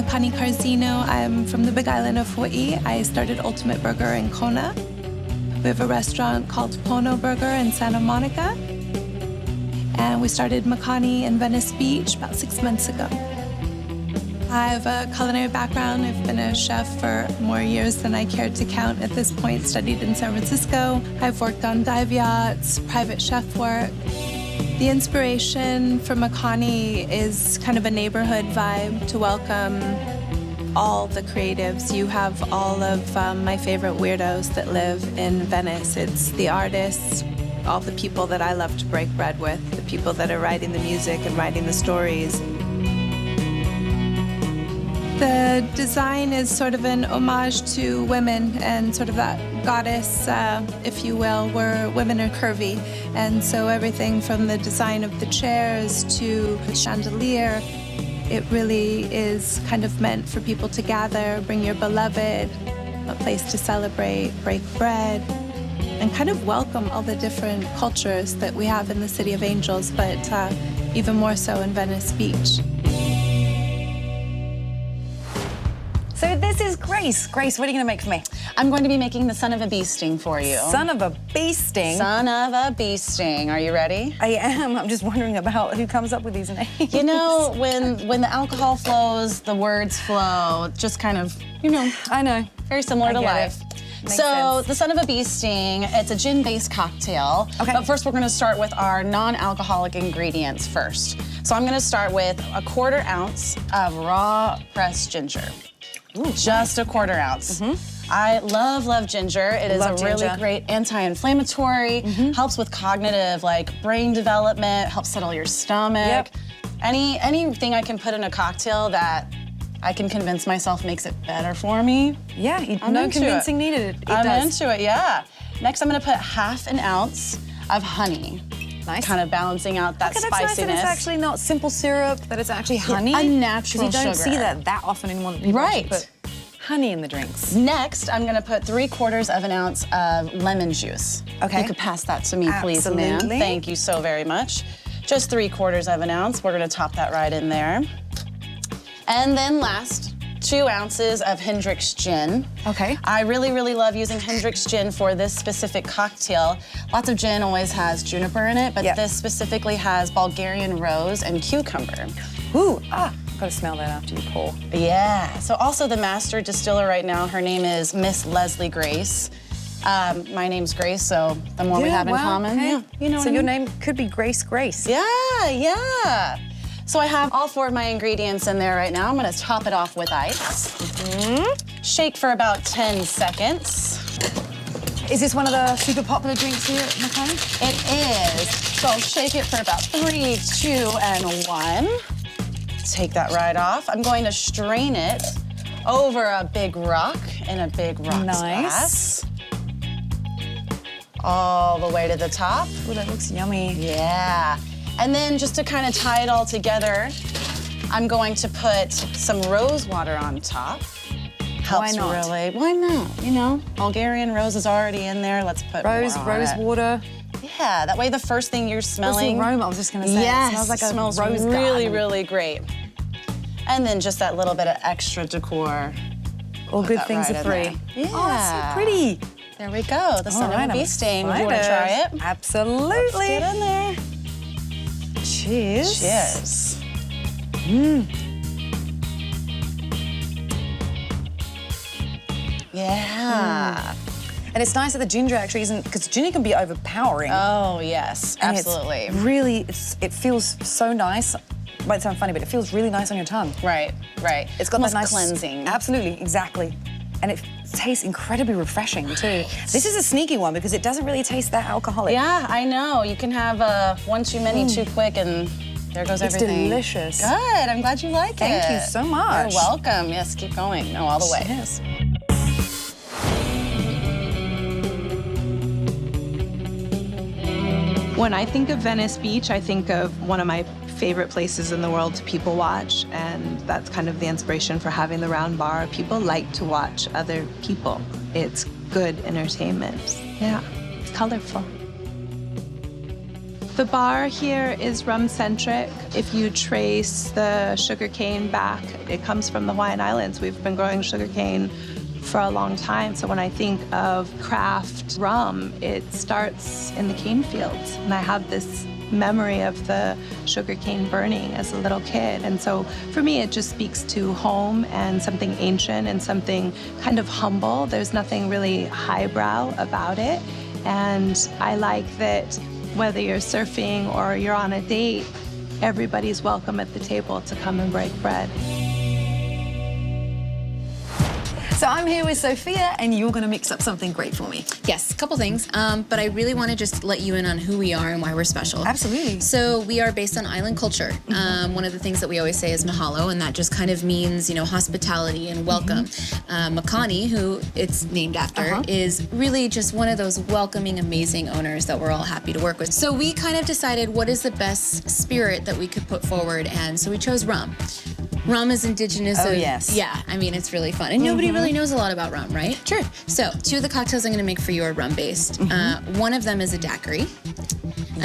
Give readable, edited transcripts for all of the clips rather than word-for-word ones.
MAKANI Carzino. I'm from the Big Island of Hawaii. I started Ultimate Burger in Kona. We have a restaurant called Pono Burger in Santa Monica. And we started MAKANI in Venice Beach about 6 months ago. I have a culinary background. I've been a chef for more years than I cared to count at this point. Studied in San Francisco. I've worked on dive yachts, private chef work. The inspiration for MAKANI is kind of a neighborhood vibe to welcome all the creatives. You have all of my favorite weirdos that live in Venice. It's the artists, all the people that I love to break bread with, the people that are writing the music and writing the stories. The design is sort of an homage to women and sort of that goddess, if you will, where women are curvy. And so everything from the design of the chairs to the chandelier, it really is kind of meant for people to gather, bring your beloved, a place to celebrate, break bread, and kind of welcome all the different cultures that we have in the City of Angels, but even more so in Venice Beach. So this is Grace. Grace, what are you gonna make for me? I'm going to be making the son of a bee sting for you. Son of a bee sting? Son of a bee sting. Are you ready? I am. I'm just wondering about who comes up with these names. You know, when the alcohol flows, the words flow. Just kind of, you know. I know. Very similar to life. Makes so sense. the son of a bee sting, it's a gin-based cocktail. Okay. But first we're gonna start with our non-alcoholic ingredients first. So I'm gonna start with a 1/4 ounce of raw pressed ginger. Ooh, just a 1/4 ounce. I love ginger. It is a really great anti-inflammatory, helps with cognitive, like brain development, helps settle your stomach. Anything I can put in a cocktail that I can convince myself makes it better for me. Yeah, no convincing needed. It I'm does. into it, yeah. Next, I'm gonna put 1/2 ounce of honey. Nice. Kind of balancing out that Okay, spiciness. that's nice that it's actually not simple syrup, that it's actually honey. A natural you don't sugar. see that often in one people Right. put honey in the drinks. Next, I'm gonna put 3/4 of an ounce of lemon juice. Okay. You could pass that to me, please, ma'am. Absolutely. Thank you so very much. Just 3/4 of an ounce. We're gonna top that right in there. And then last, 2 ounces of Hendrick's gin. Okay. I really love using Hendrick's gin for this specific cocktail. Lots of gin always has juniper in it, but this specifically has Bulgarian rose and cucumber. Ooh, gotta smell that after you pour. Yeah, so also the master distiller right now, her name is Miss Leslie Grace. My name's Grace, so the more we have in common. Hey. Yeah, you know so what I your mean? name could be Grace Grace. Yeah. So I have all 4 of my ingredients in there right now. I'm gonna top it off with ice. Shake for about 10 seconds. Is this one of the super popular drinks here at MAKANI? It is. So I'll shake it for about 3, 2, and 1. Take that right off. I'm going to strain it over a big rock in a big rock glass. All the way to the top. Ooh, that looks yummy. Yeah. And then just to kind of tie it all together, I'm going to put some rose water on top. Helps Why not? Why not? You know, Bulgarian rose is already in there. Let's put Rose water. Yeah, that way the first thing you're smelling. What's the aroma? I was just gonna say. Yes, it smells like a smells rose really, garden. really great. And then just that little bit of extra decor. All good things right are in free. there. Yeah. Oh, it's so pretty. There we go. The son of a bee sting. Do you want to excited. try it? Absolutely. Let's get in there. Cheers. Cheers. Yeah. And it's nice that the ginger actually isn't, because ginger can be overpowering. Oh, yes, And absolutely. It's really, it feels so nice. It might sound funny, but it feels really nice on your tongue. Right. It's got almost that nice cleansing. Absolutely, exactly. And it tastes incredibly refreshing too. This is a sneaky one because it doesn't really taste that alcoholic. Yeah, I know. You can have one too many too quick and there goes everything. It's delicious. Good, I'm glad you like it. Thank you so much. You're welcome. Yes, keep going. No, all the way. Yes. When I think of Venice Beach, I think of one of my favorite places in the world to people watch, and that's kind of the inspiration for having the round bar. People like to watch other people. It's good entertainment. Yeah, it's colorful. The bar here is rum-centric. If you trace the sugarcane back, it comes from the Hawaiian Islands. We've been growing sugarcane for a long time. So when I think of craft rum, it starts in the cane fields. And I have this memory of the sugarcane burning as a little kid. And so for me, it just speaks to home and something ancient and something kind of humble. There's nothing really highbrow about it. And I like that whether you're surfing or you're on a date, everybody's welcome at the table to come and break bread. So I'm here with Sophia, and you're going to mix up something great for me. Yes, a couple things, but I really want to just let you in on who we are and why we're special. Absolutely. So we are based on island culture. One of the things that we always say is Mahalo, and that just kind of means, you know, hospitality and welcome. MAKANI, who it's named after, is really just one of those welcoming, amazing owners that we're all happy to work with. So we kind of decided what is the best spirit that we could put forward, and so we chose rum. Rum is indigenous. Oh, yes. Yeah, I mean, it's really fun. And nobody really knows a lot about rum, right? True. So, two of the cocktails I'm gonna make for you are rum-based. One of them is a daiquiri.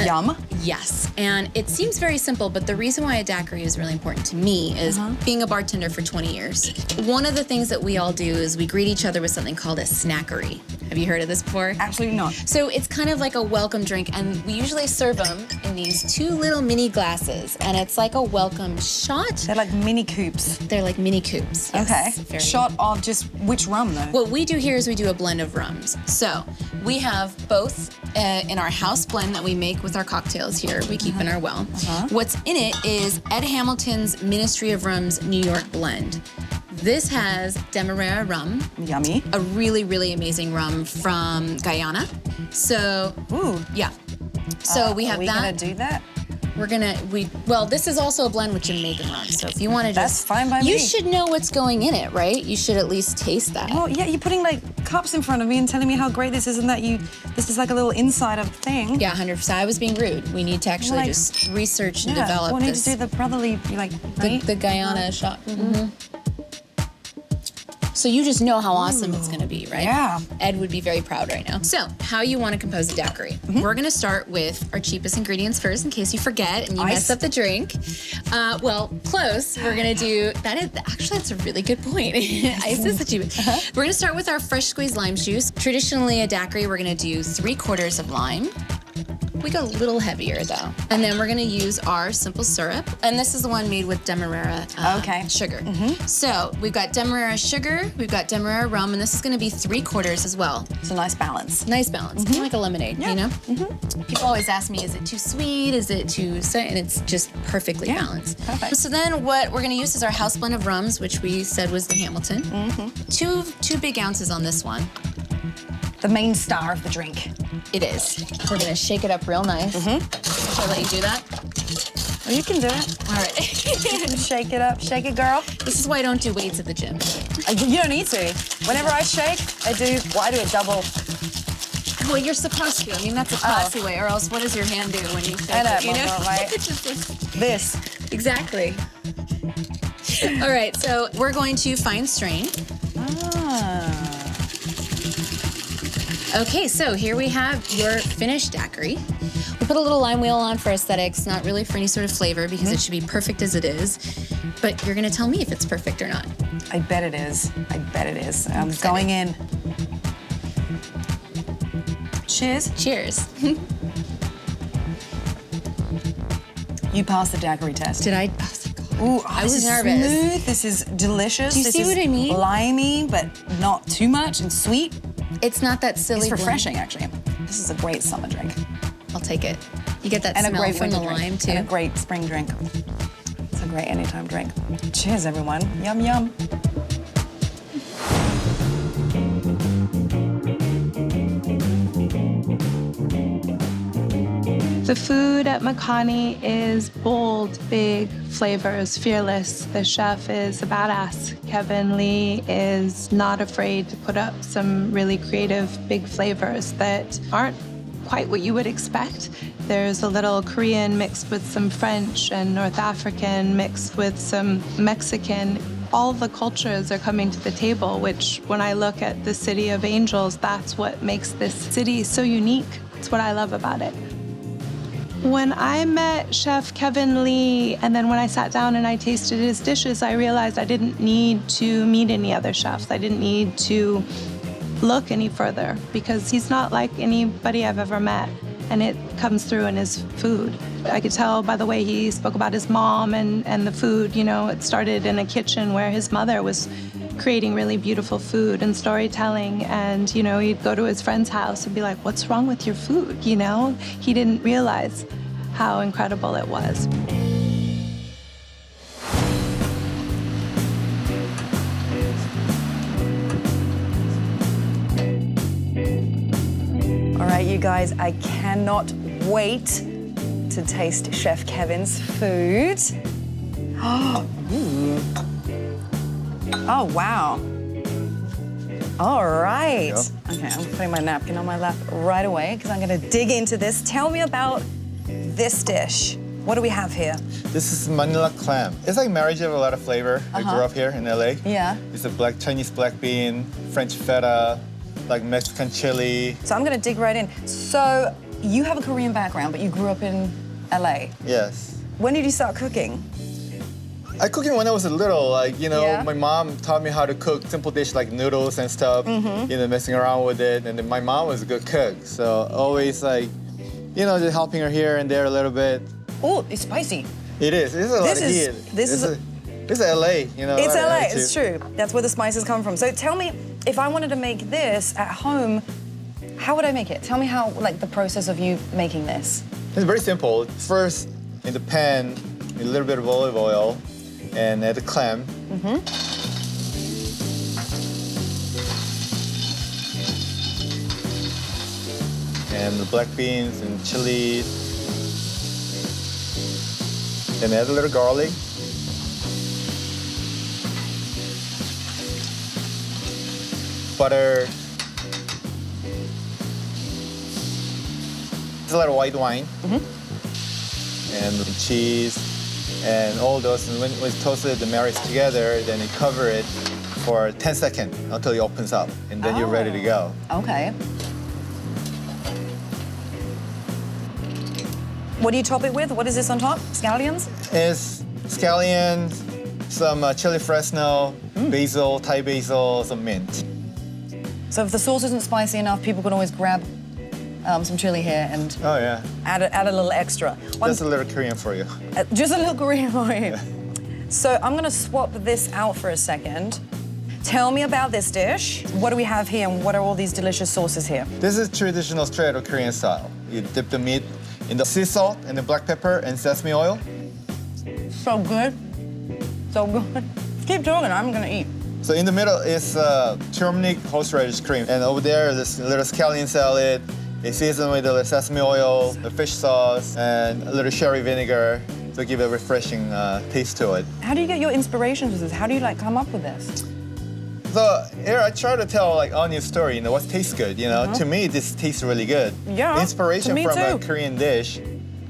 Yum. Yes, and it seems very simple, but the reason why a daiquiri is really important to me is being a bartender for 20 years. One of the things that we all do is we greet each other with something called a snackery. Have you heard of this before? Absolutely not. So it's kind of like a welcome drink, and we usually serve them in these 2 little mini glasses, and it's like a welcome shot. They're like mini coupes. They're like mini coupes. Yes, Okay. very Shot of just which rum, though? What we do here is we do a blend of rums. So we have both in our house blend that we make with our cocktails here, we keep in our well. What's in it is Ed Hamilton's Ministry of Rum's New York blend. This has Demerara rum. Yummy. A really, really amazing rum from Guyana. So, yeah. So we have Are we that. gonna do that? Well, this is also a blend with Jamaican rum. So if you want to That's fine by me. You should know what's going in it, right? You should at least taste that. Well, yeah, you're putting like cups in front of me and telling me how great this is and that this is like a little insider thing. Yeah, 100%. I was being rude. We need to actually Like- just research and Yeah, develop we'll need this. to do the brotherly, like, right? the Guyana shot. So you just know how awesome it's gonna be, right? Yeah. Ed would be very proud right now. So, how you wanna compose a daiquiri. We're gonna start with our cheapest ingredients first in case you forget and you mess up the drink. Well, close. We're gonna do, actually that's a really good point. Ice is the cheapest. We're gonna start with our fresh squeezed lime juice. Traditionally a daiquiri, we're gonna do 3/4 of lime. We go a little heavier though. And then we're gonna use our simple syrup. And this is the one made with Demerara sugar. So we've got Demerara sugar, we've got Demerara rum, and this is gonna be 3/4 as well. It's a nice balance. Nice balance, kind of like a lemonade, you know? People always ask me, is it too sweet? Is it too, and it's just perfectly balanced. Perfect. So then what we're gonna use is our house blend of rums, which we said was the Hamilton. Two big ounces on this one. The main star of the drink. It is. We're gonna shake it up real nice. Should I let you do that? Well, you can do it. All right. Shake it up. Shake it, girl. This is why I don't do weights at the gym. You don't need to. Whenever I shake, I do it double. Well, you're supposed to. I mean, that's a classy way, or else what does your hand do when you shake I know, it, you know? right? It's just like- This. Exactly. All right, so we're going to fine strain. Okay, so here we have your finished daiquiri. We put a little lime wheel on for aesthetics, not really for any sort of flavor because it should be perfect as it is. But you're gonna tell me if it's perfect or not. I bet it is. I bet it is. I'm going in. Cheers. Cheers. You passed the daiquiri test. Did I? Ooh, I this was is nervous. Smooth. This is delicious. Do you this see is what I mean? Limey, but not too much, and sweet. It's not that silly. It's blend. refreshing, actually. This is a great summer drink. I'll take it. You get that And a smell great from the winter drink. lime too. And a great spring drink. It's a great anytime drink. Cheers, everyone. Yum, yum. The food at MAKANI is bold, big flavors, fearless. The chef is a badass. Kevin Lee is not afraid to put up some really creative, big flavors that aren't quite what you would expect. There's a little Korean mixed with some French and North African mixed with some Mexican. All the cultures are coming to the table, which when I look at the City of Angels, that's what makes this city so unique. It's what I love about it. When I met Chef Kevin Lee, and then when I sat down and I tasted his dishes, I realized I didn't need to meet any other chefs. I didn't need to look any further because he's not like anybody I've ever met, and it comes through in his food. I could tell by the way he spoke about his mom and the food. You know, it started in a kitchen where his mother was creating really beautiful food and storytelling, and, you know, he'd go to his friend's house and be like, what's wrong with your food, you know? He didn't realize how incredible it was. All right, you guys, I cannot wait to taste Chef Kevin's food. Oh, wow. All right. Okay, I'm putting my napkin on my lap right away because I'm going to dig into this. Tell me about this dish. What do we have here? This is Manila clam. It's like marriage of a lot of flavor. I grew up here in LA. Yeah. It's a Chinese black bean, French feta, like Mexican chili. So I'm going to dig right in. So you have a Korean background, but you grew up in LA. Yes. When did you start cooking? I cooked when I was little, like, you know, Yeah. my mom taught me how to cook simple dish like noodles and stuff, you know, messing around with it. And then my mom was a good cook, so always like, you know, just helping her here and there a little bit. Oh, it's spicy. It is. It's a lot of heat. It's LA, you know. It's a lot of LA, attitude. it's true. That's where the spices come from. So tell me, if I wanted to make this at home, how would I make it? Tell me how, like, the process of you making this. It's very simple. First, in the pan, a little bit of olive oil, and add the clam. And the black beans and chilies. Then add a little garlic. Butter. Just a little white wine. And the cheese. And all those, and when it's toasted, the marries together, then you cover it for 10 seconds until it opens up, and then you're ready to go. Okay. What do you top it with? What is this on top? Scallions? It's scallions, some chili fresno, basil, Thai basil, some mint. So if the sauce isn't spicy enough, people can always grab some chili here and Oh yeah, add a little extra. that's a little Korean for you. Just a little Korean for you. So I'm gonna swap this out for a second. Tell me about this dish. What do we have here and what are all these delicious sauces here? This is traditional straight of Korean style. You dip the meat in the sea salt and the black pepper and sesame oil. So good. So good. Keep talking, I'm gonna eat. So in the middle is turmeric horseradish cream, and over there there's a little scallion salad. They season with a little sesame oil, a fish sauce, and a little sherry vinegar to give a refreshing taste to it. How do you get your inspirations with this? How do you like come up with this? So here I try to tell like our new story, you know, what tastes good, you know. To me, this tastes really good. Yeah, Inspiration to me from a too. Korean dish.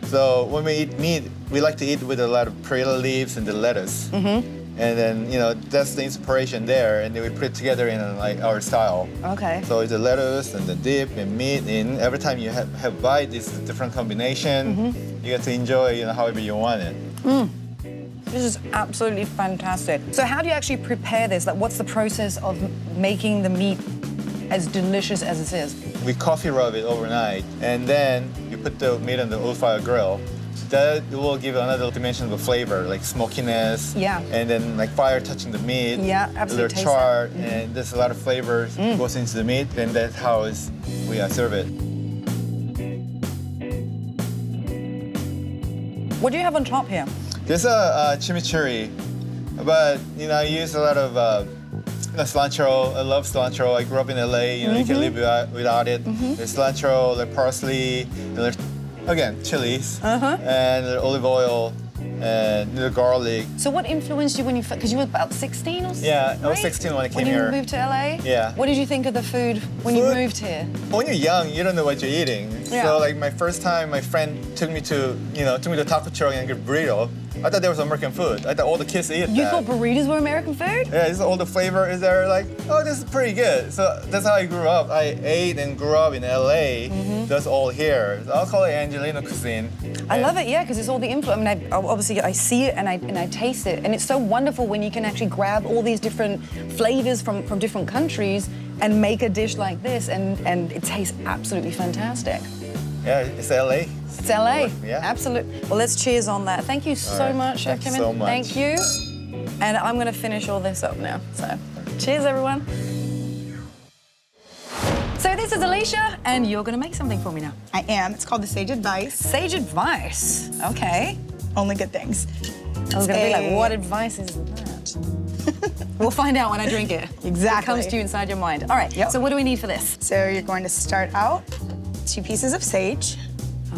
So when we eat meat, we like to eat with a lot of perilla leaves and the lettuce. And then, you know, that's the inspiration there, and then we put it together in like our style. Okay. So it's the lettuce and the dip and meat, and every time you have bite, it's a different combination. You get to enjoy, you know, however you want it. This is absolutely fantastic. So how do you actually prepare this? Like, what's the process of making the meat as delicious as it is? We coffee rub it overnight, and then you put the meat on the wood fire grill. That will give another dimension of the flavor, like smokiness. Yeah. And then like fire touching the meat. Yeah, A absolutely little taste char, and there's a lot of flavors goes into the meat, and that's how we serve it. What do you have on top here? There's a chimichurri, but you know I use a lot of cilantro. I love cilantro. I grew up in LA. You know you can live without it. There's cilantro, like parsley, and there's, again chilies, and olive oil, and the garlic. So what influenced you when you, because you were about 16 or something? Yeah, I was right? 16 when I came When here. you moved to LA? Yeah. What did you think of the food when you Food? moved here? When you're young, you don't know what you're eating. Yeah. So like my first time, my friend took me to taco truck and get burrito. I thought there was American food. I thought all the kids eat You that. thought burritos were American food? Yeah, this all the flavor is there. Like, oh, this is pretty good. So that's how I grew up. I ate and grew up in LA. That's all here. So I'll call it Angeleno cuisine. I love it, yeah, because it's all the influence. I mean, obviously I see it and I taste it, and it's so wonderful when you can actually grab all these different flavors from different countries and make a dish like this, and it tastes absolutely fantastic. Yeah, it's LA. It's LA. Yeah. Absolutely. Well, let's cheers on that. Thank you so right. much, Chef Thank you Kevin. so much. Thank you. And I'm going to finish all this up now. So, cheers, everyone. So this is Alicia, and you're going to make something for me now. I am. It's called the Sage Advice. Sage advice. Okay. Only good things. I was going to be like, what advice is that? We'll find out when I drink it. Exactly. It comes to you inside your mind. All right. Yep. So what do we need for this? So you're going to start out 2 pieces of sage.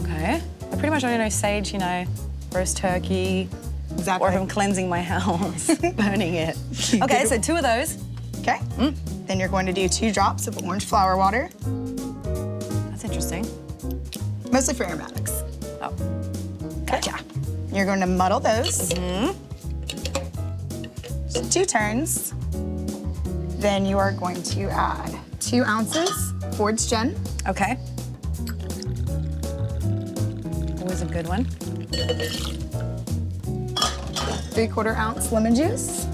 Okay. I pretty much only know sage, you know, roast turkey, Exactly. or if I'm cleansing my house, burning it. Okay, so 2 of those. Okay. Then you're going to do 2 drops of orange flower water, That's interesting. mostly for aromatics. Oh, gotcha. You're going to muddle those. 2 turns. Then you are going to add 2 ounces foraged gin, Okay. Always a good one. 3/4 ounce lemon juice,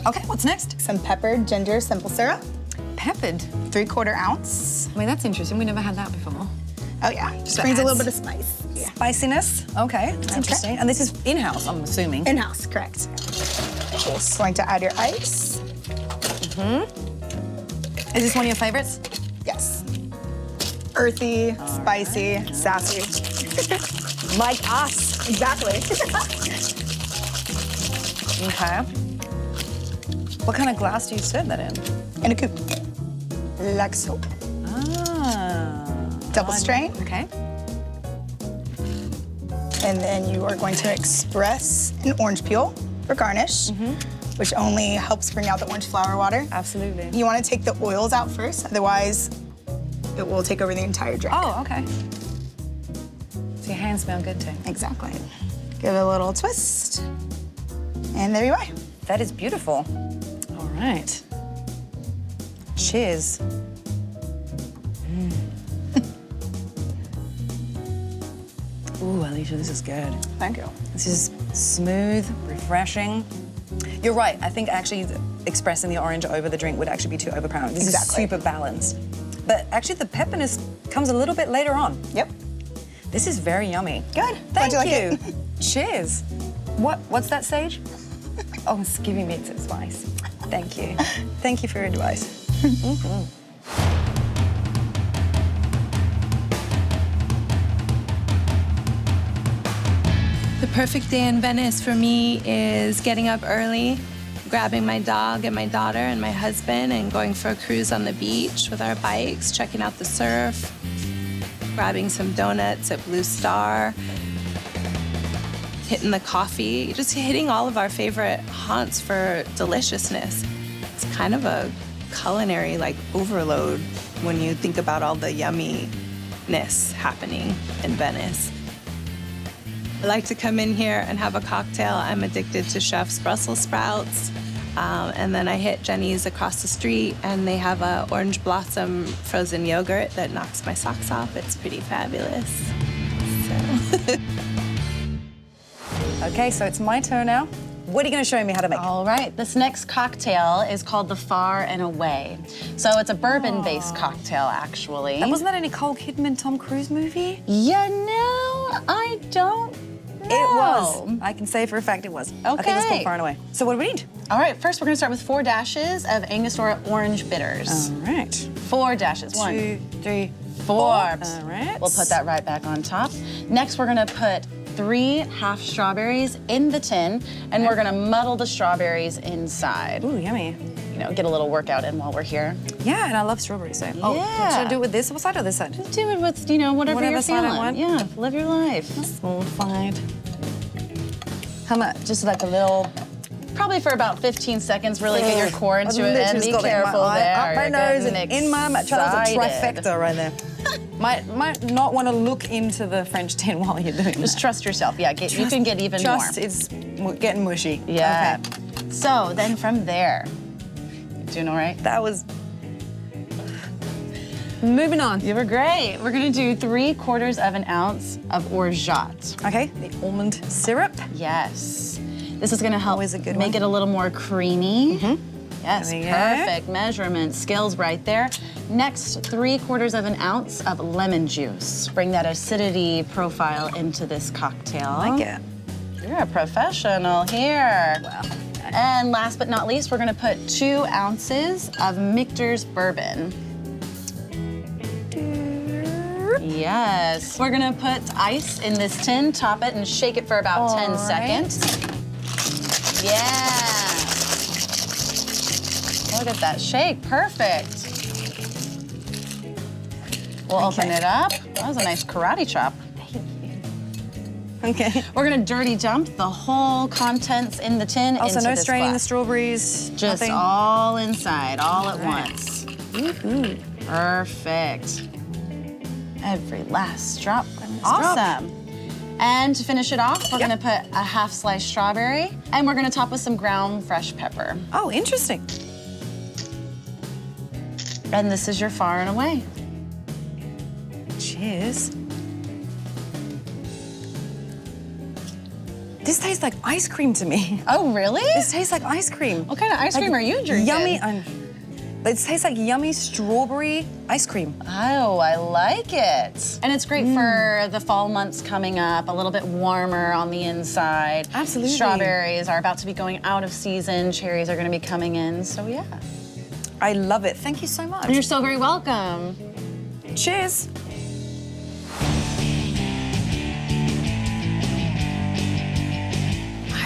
Okay, what's next? some peppered ginger simple syrup, Peppered. 3/4 ounce. I mean, that's interesting. We never had that before. Oh yeah, just So brings a little adds- bit of spice. Yeah. Spiciness. Okay, that's interesting. And this is in-house, I'm assuming. In-house, correct. Just going to add your ice. Is this one of your favorites? Yes. Earthy, spicy, sassy. Like us. Exactly. Okay. What kind of glass do you serve that in? In a coupe. Like so. Ah. Double strain. Okay. And then you are going to express an orange peel for garnish, which only helps bring out the orange flower water. Absolutely. You want to take the oils out first, otherwise it will take over the entire drink. Oh, okay. So your hands smell good too. Exactly. Give it a little twist. And there you are. That is beautiful. All right. Cheers. Ooh, Alicia, this is good. Thank you. This is smooth, refreshing. You're right. I think actually expressing the orange over the drink would actually be too overpowering. This Exactly. is super balanced. But actually the pepperness comes a little bit later on. Yep. This is very yummy. Good. Thank Glad you like you. it. Cheers. What's that, Sage? Oh, it's giving me some spice. Thank you. Thank you for your advice. The perfect day in Venice for me is getting up early, grabbing my dog and my daughter and my husband and going for a cruise on the beach with our bikes, checking out the surf, grabbing some donuts at Blue Star, hitting the coffee, just hitting all of our favorite haunts for deliciousness. It's kind of a culinary overload when you think about all the yumminess happening in Venice. I like to come in here and have a cocktail. I'm addicted to Chef's Brussels sprouts. And then I hit Jenny's across the street and they have a orange blossom frozen yogurt that knocks my socks off. It's pretty fabulous. So. Okay, so it's my turn now. What are you going to show me how to make? All right, this next cocktail is called the Far and Away. So it's a bourbon-based cocktail, actually. And wasn't that a Nicole Kidman, Tom Cruise movie? Yeah, no, I don't know. It was. I can say for a fact it was. I think it's Okay. called Far and Away. So what do we need? All right, first we're gonna start with 4 dashes of Angostura orange bitters. All right. 4 dashes, 1, 2, 3, 4. All right. We'll put that right back on top. Next, we're gonna put 3 half strawberries in the tin, and we're gonna muddle the strawberries inside. Ooh, yummy. You know, get a little workout in while we're here. Yeah, and I love strawberries. So. Oh, Yeah. should I do it with this side or this side? Do it with, you know, whatever Whatever you're side I feeling. want. Yeah, live your life. Small-fied. How much? Just like a little, probably for about 15 seconds, really get your core into I it, and literally be got it in my careful eye, there. up my You're nose, and getting in my mouth. That was a excited. trifecta right there. Might not want to look into the French tin while you're doing Just trust yourself. Yeah, you can get even more. It's getting mushy. Yeah. Okay. So then from there, doing all right? That was... Moving on. You were great. We're gonna do 3/4 of an ounce of orgeat. Okay, the almond syrup. Yes. This is gonna help Always a good make one. it a little more creamy. Yes, There we go. perfect measurement, skills right there. Next, 3/4 of an ounce of lemon juice. Bring that acidity profile into this cocktail. I like it. You're a professional here. Wow. And last but not least, we're gonna put 2 ounces of Michter's bourbon. Yes. We're gonna put ice in this tin, top it, and shake it for about 10 right. seconds. Yeah. Look at that shake, perfect. We'll open it up. That was a nice karate chop. Okay. We're gonna dirty dump the whole contents in the tin Also, into no this straining the glass. strawberries. Just nothing. all inside, all at right. once. Perfect. Every last drop. Awesome. And to finish it off, we're gonna put a half sliced strawberry, and we're gonna top with some ground fresh pepper. Oh, interesting. And this is your far and away. Cheers. This tastes like ice cream to me. Oh, really? This tastes like ice cream. What kind of ice cream are you drinking? Yummy. It tastes like yummy strawberry ice cream. Oh, I like it. And it's great for the fall months coming up, a little bit warmer on the inside. Absolutely. Strawberries are about to be going out of season. Cherries are gonna be coming in, so yeah. I love it. Thank you so much. You're so very welcome. Cheers.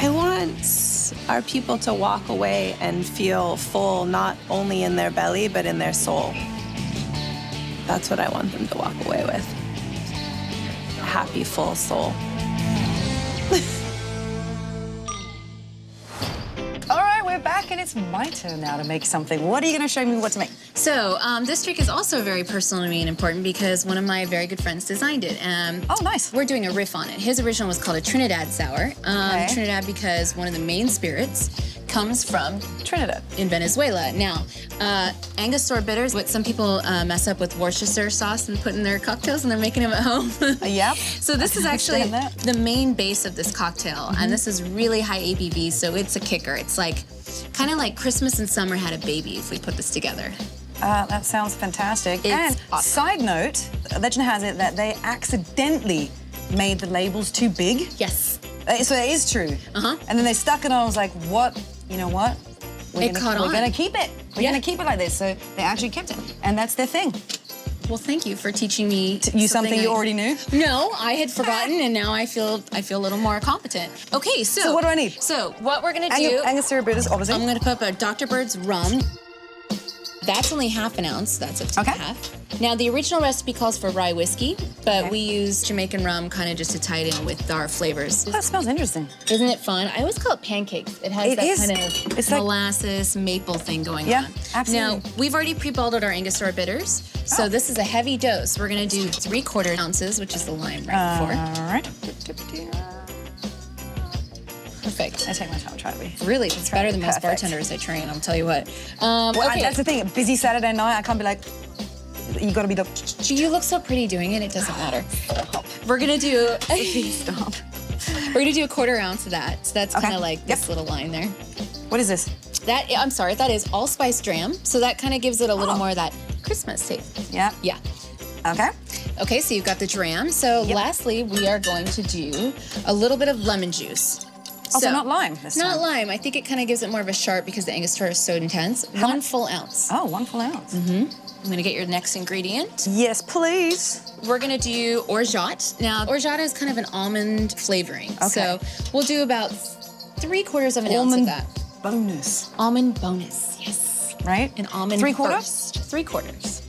I want our people to walk away and feel full, not only in their belly, but in their soul. That's what I want them to walk away with. A happy, full soul. All right, we're back, and it's my turn now to make something. What are you going to show me what to make? So this drink is also very personal to me and important because one of my very good friends designed it. Oh, nice. We're doing a riff on it. His original was called a Trinidad Sour. Okay. Trinidad because one of the main spirits comes from Trinidad. in Venezuela. Now, Angostura bitters, what some people mess up with Worcestershire sauce and put in their cocktails and they're making them at home. Yep. So this is actually understand that. the main base of this cocktail, and this is really high ABV, so it's a kicker. It's like, kind of like Christmas and summer had a baby if we put this together. That sounds fantastic. It's And awesome. side note, legend has it that they accidentally made the labels too big. Yes. So it is true. Uh-huh. And then they stuck it on. I was like, what? You know what? It caught on. We're gonna keep it. We're Yeah. gonna keep it like this. So they actually kept it, and that's their thing. Well, thank you for teaching me Something you already knew. No, I had forgotten, and now I feel a little more competent. Okay, so what do I need? So what we're gonna do? Angostura bitters, obviously. I'm gonna put up a Dr. Bird's rum. That's only half an ounce. That's up to Okay. half. Now the original recipe calls for rye whiskey, but we use Jamaican rum kind of just to tie it in with our flavors. That smells interesting. Isn't it fun? I always call it pancakes. It has It that is. kind of It's like- molasses maple thing going Yeah, on. absolutely. Now, we've already pre-bottled our Angostura bitters, so this is a heavy dose. We're gonna do 3/4 ounces, which is the lime right before. All right. Perfect. I take my time, try to be. Really, it's Try to better be than most perfect. bartenders I train, I'll tell you what. Well, Okay. that's the thing. Busy Saturday night, I can't be like, you gotta be the. You look so pretty doing it, it doesn't matter. We're gonna do Stop. we're gonna do 1/4 ounce of that. So that's Okay. kind of like this little line there. What is this? I'm sorry, that is allspice dram. So that kind of gives it a little Oh. more of that Christmas taste. Yeah. Yeah. Okay. Okay, so you've got the dram. So lastly, we are going to do a little bit of lemon juice. Also, not lime this Not time. lime. I think it kind of gives it more of a sharp because the Angostura is so intense. One full ounce. Oh, 1 full ounce. I'm gonna get your next ingredient. Yes, please. We're gonna do orgeat. Now, orgeat is kind of an almond flavoring. Okay. So we'll do about 3/4 of an ounce of Almond that. bonus, Almond bonus, yes. right? An almond 3/4? burst. 3/4.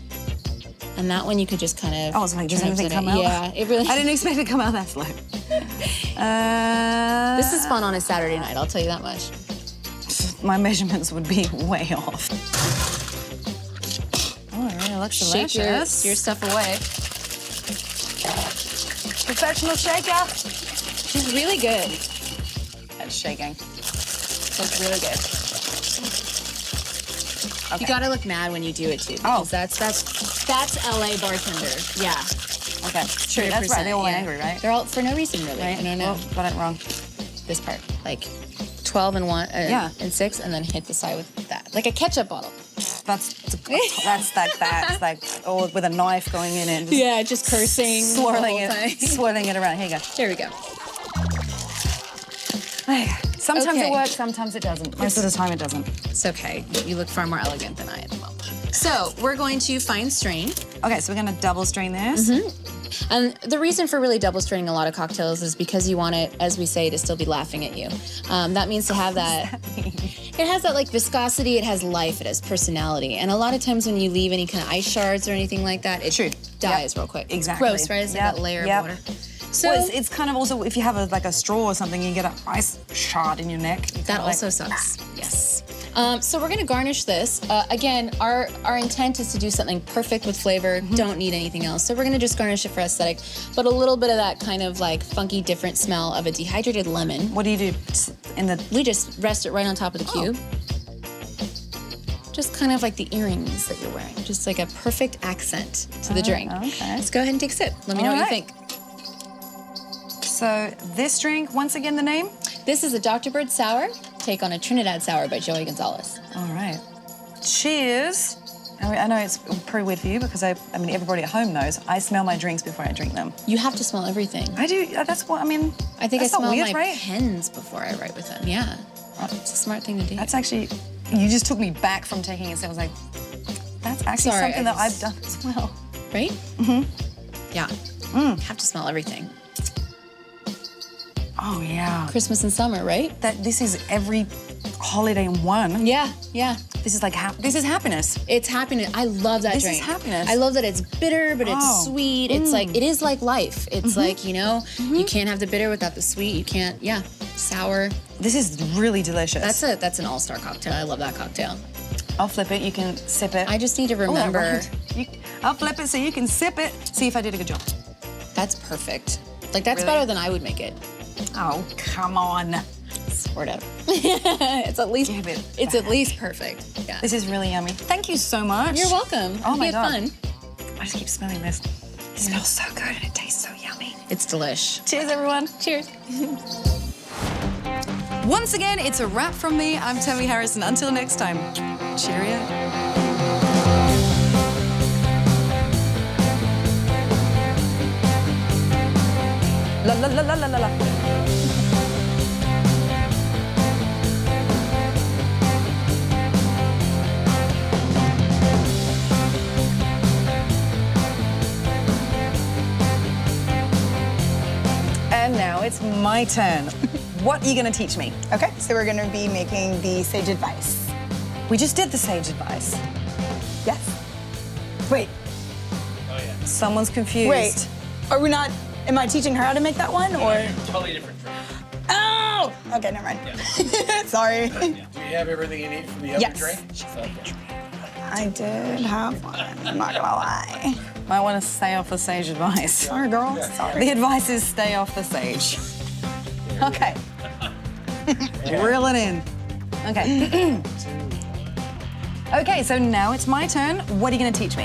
And that one you could just kind of. I was like, does anything come out? Yeah, it really. I didn't expect it to come out that slow. This is fun on a Saturday night, I'll tell you that much. My measurements would be way off. Oh, it really looks Shake delicious. your stuff away. professional shaker. She's really good. That's shaking. That's really good. You gotta look mad when you do it too. Oh. Because that's LA bartender. Yeah. Okay, true. That's right. They're all 100%, angry, right? They're all for no reason really. Right. I don't know. Well, got it wrong. This part, like 12 and 1 Yeah. and 6, and then hit the side with that, like a ketchup bottle. That's like or with a knife going in and just Yeah, just cursing, swirling the whole time. swirling it around. Here you go. There we go. Sometimes Okay. it works, sometimes it doesn't. Most of the time it doesn't. It's okay. You look far more elegant than I am. Well, so we're going to fine strain. Okay, so we're gonna double strain this. And the reason for really double straining a lot of cocktails is because you want it, as we say, to still be laughing at you. That means to have that. It has that like viscosity. It has life. It has personality. And a lot of times when you leave any kind of ice shards or anything like that, it True. dies Yep. real quick. Exactly. Gross, right? It's like Yep. that layer Yep. of water. So Well, it's kind of also if you have like a straw or something, you get an ice shard in your neck. that also sucks. Yes. So we're gonna garnish this. Again, our intent is to do something perfect with flavor. Don't need anything else. So we're gonna just garnish it for aesthetic, but a little bit of that kind of like funky, different smell of a dehydrated lemon. What do you do in the? We just rest it right on top of the cube. Just kind of like the earrings that you're wearing. Just like a perfect accent to the drink. okay. Let's go ahead and take a sip. Let me know All what you right. think. So this drink, once again, the name. This is a Dr. Bird Sour, take on a Trinidad Sour by Joey Gonzalez. All right. Cheers. I know it's pretty weird for you because I mean everybody at home knows I smell my drinks before I drink them. You have to smell everything. I do. That's what I mean. I think that's I not smell weird, my right? pens before I write with them. Yeah, it's a smart thing to do. That's actually. You just took me back from taking it. So I was like, that's actually Sorry, something I that I've just- done as well. right? Mm-hmm. Yeah. Have to smell everything. Oh yeah. Christmas and summer, right? That this is every holiday in one. Yeah, yeah. This is like this is happiness. It's happiness. I love that This is drink. happiness. I love that it's bitter, but Oh. it's sweet. It's like it is like life. It's like you can't have the bitter without the sweet. You can't. Yeah, sour. This is really delicious. That's an all-star cocktail. I love that cocktail. I'll flip it. You can sip it. I just need to Oh, that remember. rhymed. I'll flip it so you can sip it. See if I did a good job. That's perfect. Like that's Really? better than I would make it. Oh come on. Sort of. It's at least. Give it It's at least perfect. Yeah. This is really yummy. Thank you so much. You're welcome. Oh Hope my you had God. fun. I just keep smelling this. It smells so good and it tastes so yummy. It's delish. Cheers, everyone. Cheers. Once again, it's a wrap from me. I'm Tamee Harrison. Until next time, cheerio. La la la la la la la. And now it's my turn. What are you going to teach me? Okay, so we're gonna be making the sage advice. We just did the sage advice. Yes. Wait, Someone's confused. wait. Are we not? Am I teaching her how to make that one, or? Totally different drink. Oh! Okay, never mind. Sorry. Do you have everything you need for the other Yes. drink? I did have one. I'm not gonna lie. Might want to stay off the sage advice. Sorry, girl. Sorry. The advice is stay off the sage. Okay. Reel it in. Okay. Okay, so now it's my turn. What are you going to teach me?